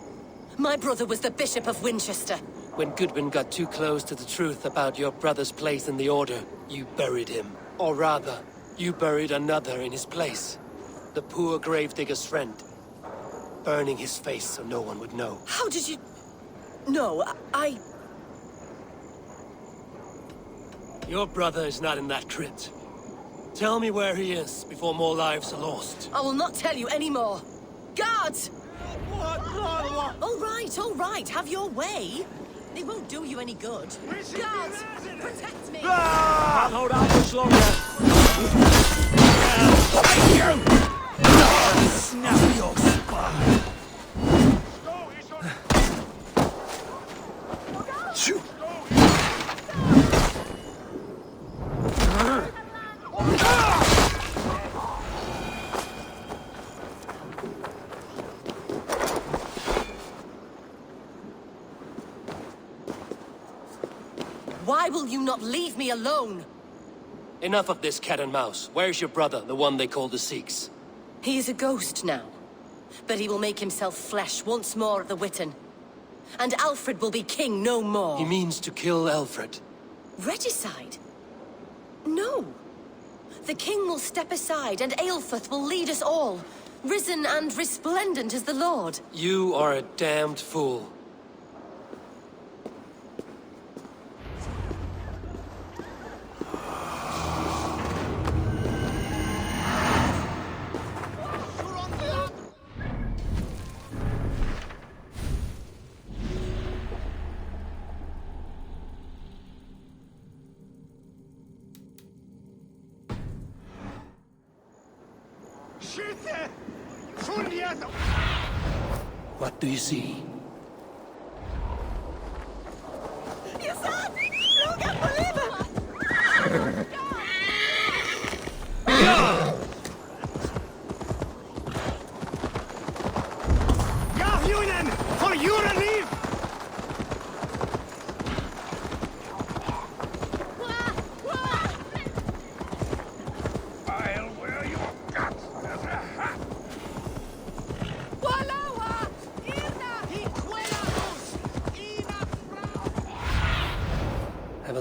S12: My brother was the Bishop of Winchester.
S1: When Goodwin got too close to the truth about your brother's place in the Order, you buried him. Or rather, you buried another in his place. The poor gravedigger's friend. Burning his face so no one would know.
S12: How did you... No, I...
S1: Your brother is not in that crypt. Tell me where he is before more lives are lost.
S12: I will not tell you anymore. Guards! All right, have your way. It won't do you any good. Guards, protect me!
S10: Can't hold out much longer.
S17: Snap your spine. Shoot.
S12: Why will you not leave me alone?
S1: Enough of this cat and mouse. Where's your brother, the one they call the Sikhs?
S12: He is a ghost now. But he will make himself flesh once more at the Witten. And Alfred will be king no more.
S1: He means to kill Alfred.
S12: Regicide? No. The king will step aside and Aelfirth will lead us all. Risen and resplendent as the Lord.
S1: You are a damned fool. What do you see?
S11: For your relief!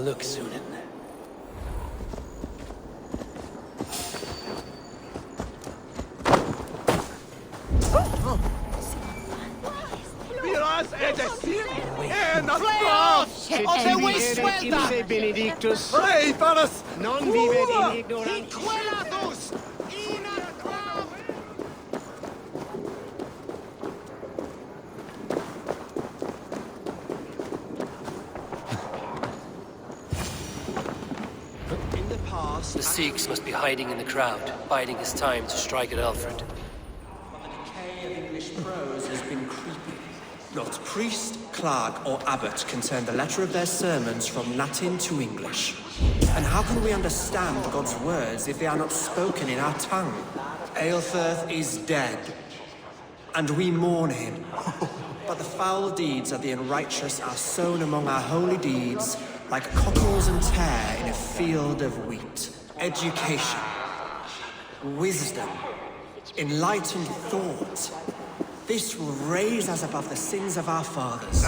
S1: look, Sunan.
S11: Benedictus. Rei paras! Non vivet in ignorantis.
S1: In the past, the Sikhs must be hiding in the crowd, biding his time to strike at Alfred.
S6: The decay of English prose has been creeping. Not priest, clerk, or abbot can turn the letter of their sermons from Latin to English. And how can we understand God's words if they are not spoken in our tongue? Aelfirth is dead, and we mourn him. But the foul deeds of the unrighteous are sown among our holy deeds, like cockles and tare in a field of wheat. Education, wisdom, enlightened thought. This will raise us above the sins of our fathers.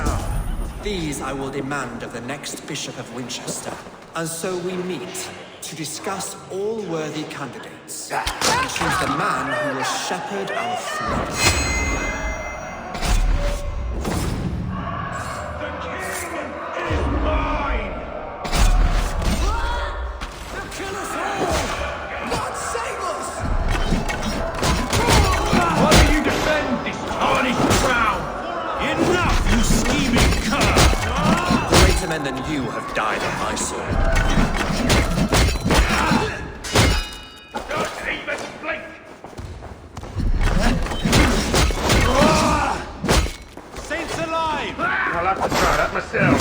S6: These I will demand of the next Bishop of Winchester. And so we meet to discuss all worthy candidates and choose the man who will shepherd our flock. Men than you have died on my sword.
S5: Don't even blink!
S11: Saints alive!
S5: I'll have to try that myself.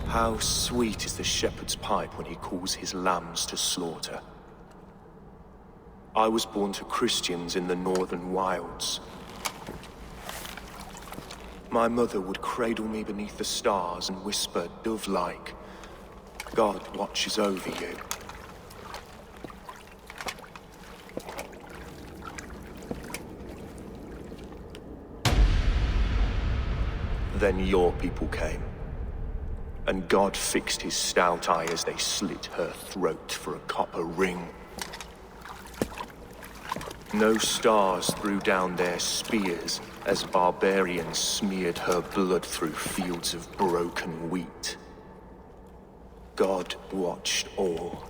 S19: How sweet is the shepherd's pipe when he calls his lambs to slaughter. I was born to Christians in the northern wilds. My mother would cradle me beneath the stars and whisper, dove-like, God watches over you. Then your people came. And God fixed his stout eye as they slit her throat for a copper ring. No stars threw down their spears as barbarians smeared her blood through fields of broken wheat. God watched all,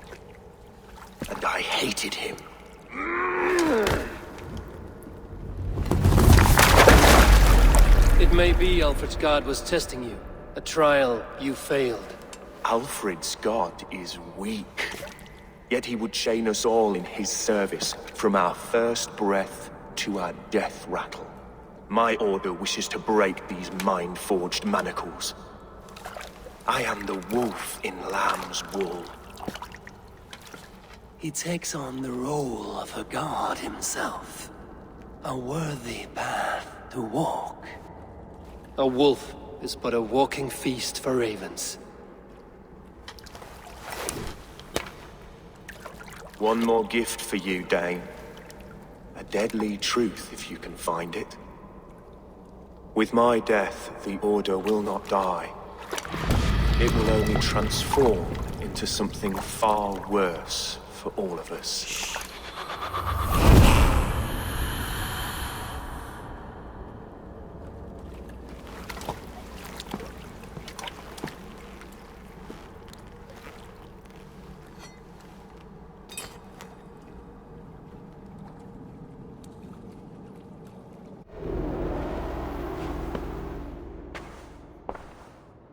S19: and I hated him.
S1: It may be Alfred's God was testing you. A trial you failed.
S19: Alfred's God is weak. Yet he would chain us all in his service, from our first breath to our death rattle. My order wishes to break these mind-forged manacles. I am the wolf in lamb's wool.
S1: He takes on the role of a god himself. A worthy path to walk. A wolf is but a walking feast for ravens.
S19: One more gift for you, Dane. A deadly truth, if you can find it. With my death, the Order will not die. It will only transform into something far worse for all of us.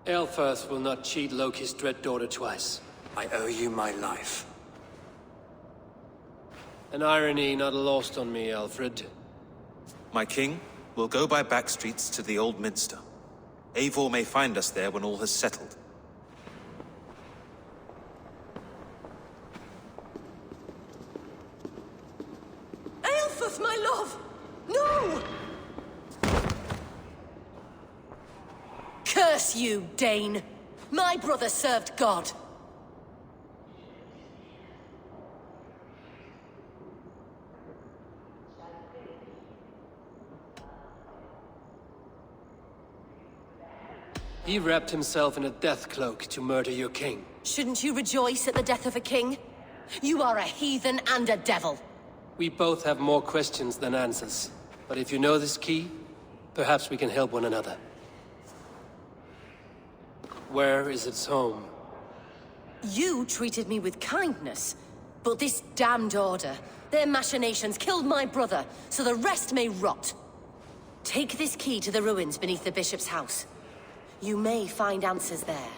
S1: Aelfirth will not cheat Loki's dread daughter twice.
S6: I owe you my life.
S1: An irony not lost on me, Alfred.
S8: My king, we'll go by back streets to the Old Minster. Eivor may find us there when all has settled.
S12: Aelfirth, my love! No! Curse you, Dane! My brother served God.
S1: He wrapped himself in a death cloak to murder your king.
S12: Shouldn't you rejoice at the death of a king? You are a heathen and a devil.
S1: We both have more questions than answers. But if you know this key, perhaps we can help one another. Where is its home?
S12: You treated me with kindness, but this damned order, their machinations killed my brother, so the rest may rot. Take this key to the ruins beneath the bishop's house. You may find answers there.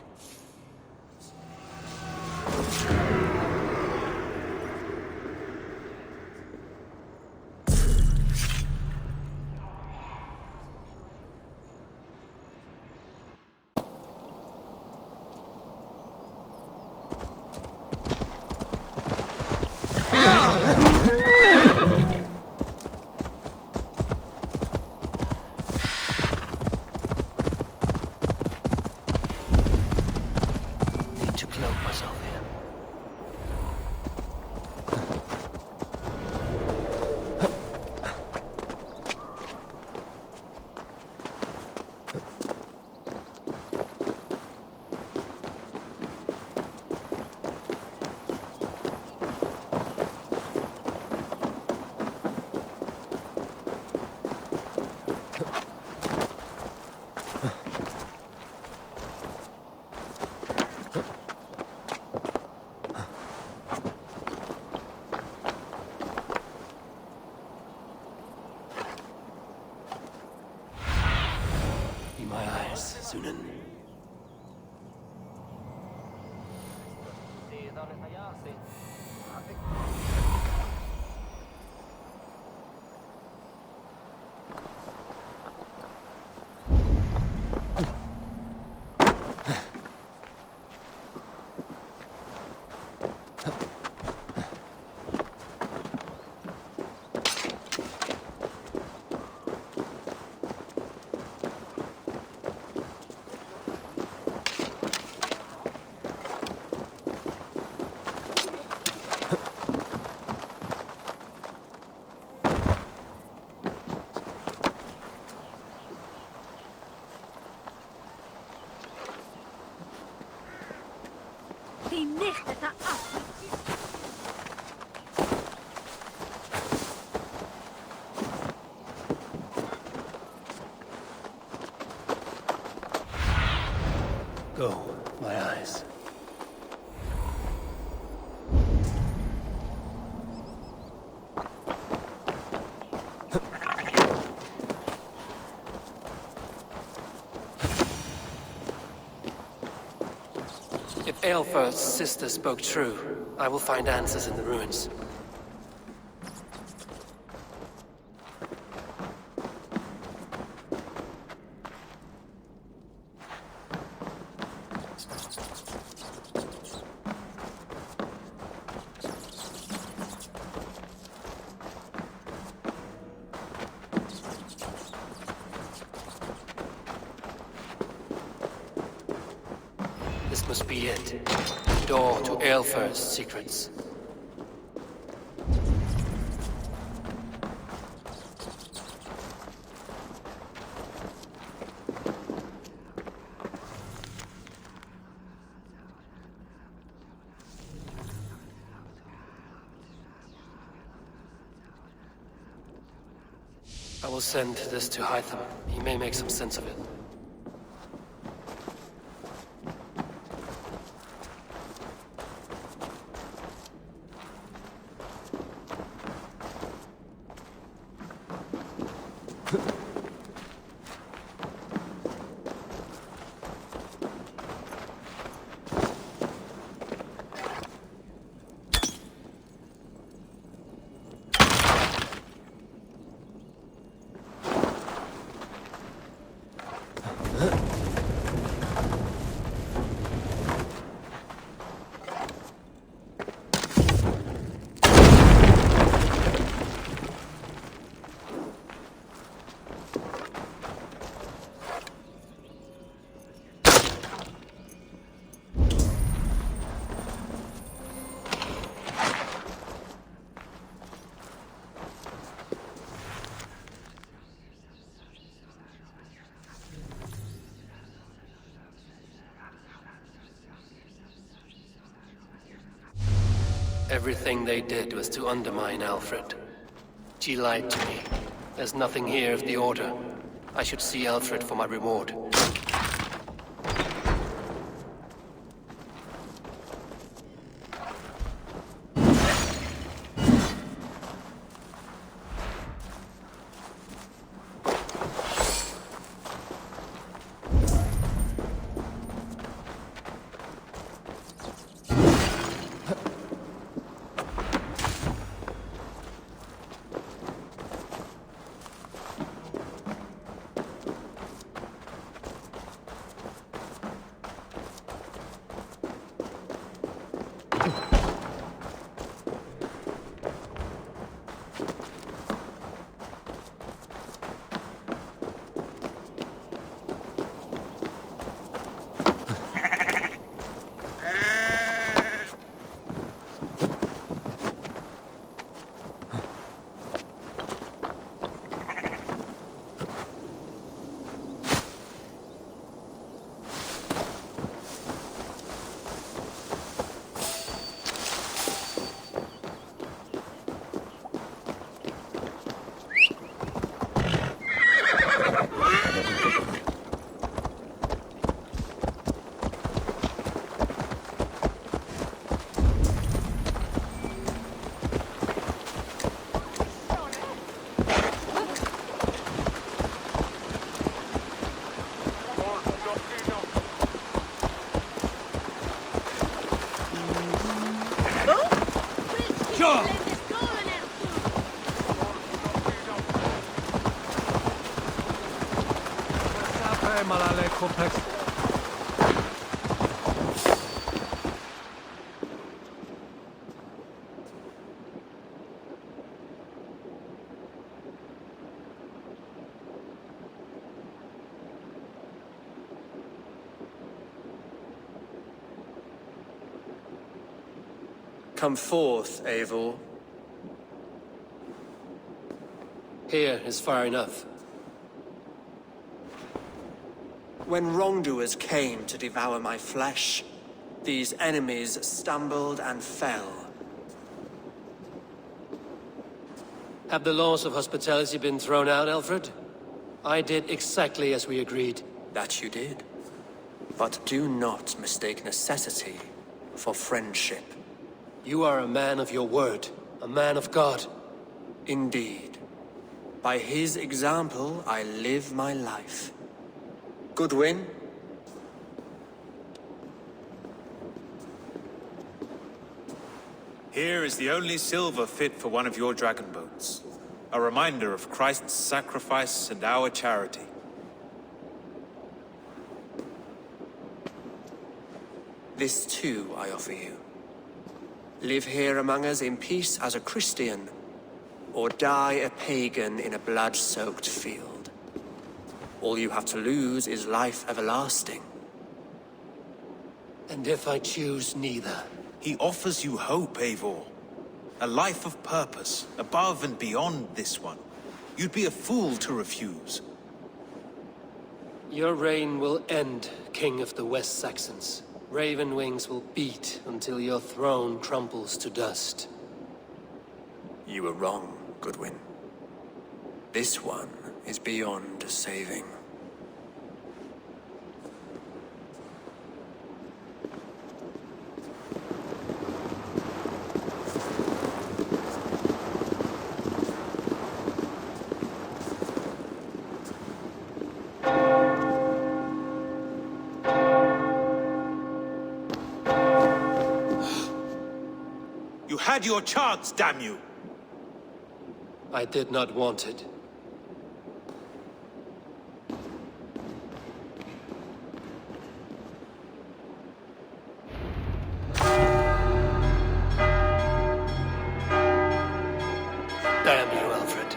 S1: Go, my eyes. If Aelfirth's sister spoke true, I will find answers in the ruins. This must be it. Door to Aelfirth's secrets. I will send this to Hytham. He may make some sense of it. Everything they did was to undermine Alfred. She lied to me. There's nothing here of the Order. I should see Alfred for my reward.
S6: Come forth, Eivor.
S1: Here is far enough.
S6: When wrongdoers came to devour my flesh, these enemies stumbled and fell.
S1: Have the laws of hospitality been thrown out, Alfred? I did exactly as we agreed.
S6: That you did. But do not mistake necessity for friendship.
S1: You are a man of your word, a man of God.
S6: Indeed. By his example, I live my life. Goodwin?
S8: Here is the only silver fit for one of your dragon boats. A reminder of Christ's sacrifice and our charity.
S6: This too I offer you. Live here among us in peace as a Christian, or die a pagan in a blood-soaked field. All you have to lose is life everlasting.
S1: And if I choose neither?
S8: He offers you hope, Eivor. A life of purpose, above and beyond this one. You'd be a fool to refuse.
S1: Your reign will end, King of the West Saxons. Raven wings will beat until your throne crumbles to dust.
S6: You were wrong, Goodwin. This one is beyond saving.
S8: You had your chance, damn you!
S1: I did not want it. Damn you, Alfred.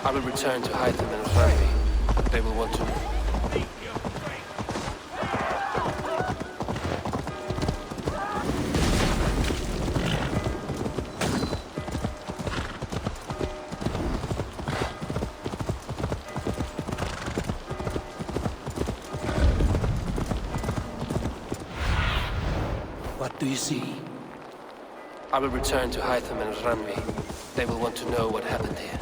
S1: I will return to Hytham and Rami. They will want to... What do you see? I will return to Hytham and Rami. They will want to know what happened here.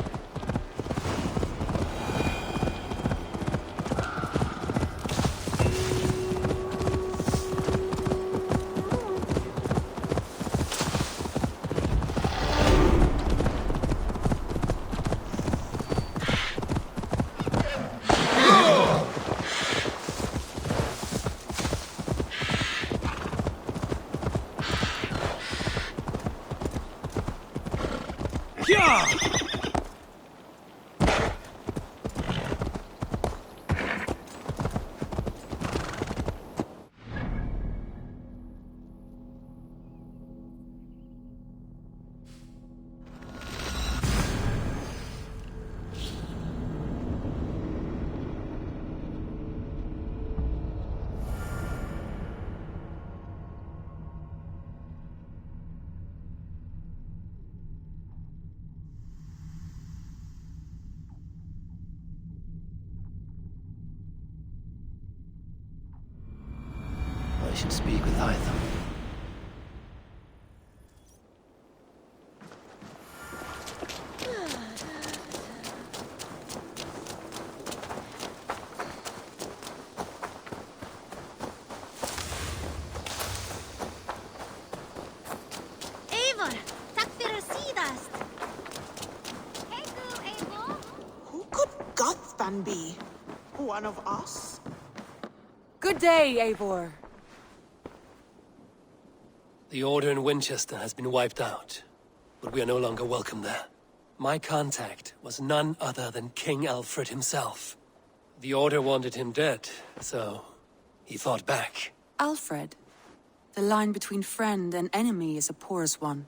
S1: I should speak with Hytham.
S9: Eivor, tack för sidast. Eivor.
S3: Who could Guthban be? One of us?
S2: Good day, Eivor.
S1: The Order in Winchester has been wiped out, but we are no longer welcome there. My contact was none other than King Alfred himself. The Order wanted him dead, so he fought back.
S2: Alfred. The line between friend and enemy is a porous one.